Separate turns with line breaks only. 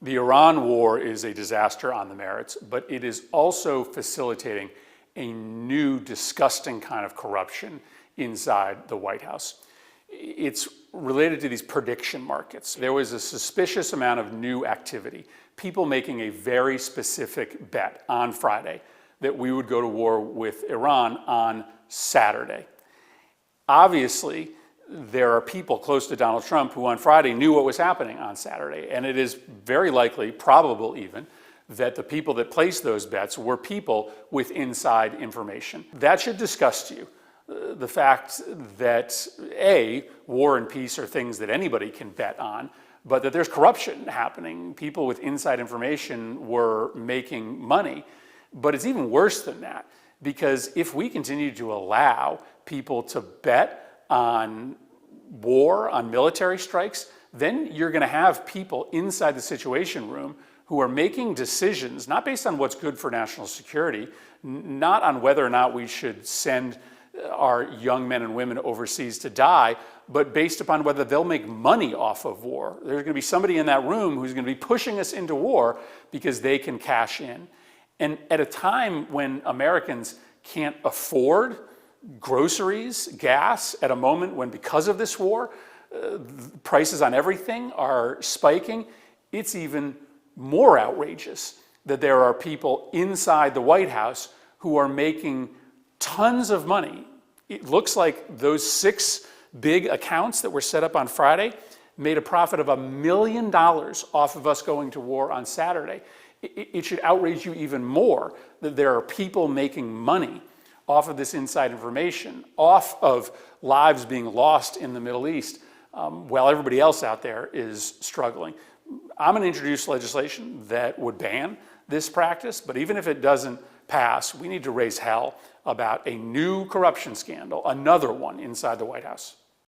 The Iran war is a disaster on the merits, but it is also facilitating a new disgusting kind of corruption inside the White House. It's related to these prediction markets. There was a suspicious amount of new activity, people making a very specific bet on Friday that we would go to war with Iran on Saturday. Obviously, there are people close to Donald Trump who on Friday knew what was happening on Saturday, and it is very likely, probable even, that the people that placed those bets were people with inside information. That should disgust you. The fact that A, war and peace are things that anybody can bet on, but that there's corruption happening. People with inside information were making money. But it's even worse than that, because if we continue to allow people to bet on war, on military strikes, then you're going to have people inside the Situation Room who are making decisions, not based on what's good for national security, not on whether or not we should send our young men and women overseas to die, but based upon whether they'll make money off of war. There's going to be somebody in that room who's going to be pushing us into war because they can cash in. And at a time when Americans can't afford groceries, gas, at a moment when, because of this war, prices on everything are spiking, it's even more outrageous that there are people inside the White House who are making tons of money. It looks like those 6 big accounts that were set up on Friday made a profit of $1 million off of us going to war on Saturday. It should outrage you even more that there are people making money off of this inside information, off of lives being lost in the Middle East, while everybody else out there is struggling. I'm going to introduce legislation that would ban this practice, but even if it doesn't pass, we need to raise hell about a new corruption scandal, another one inside the White House.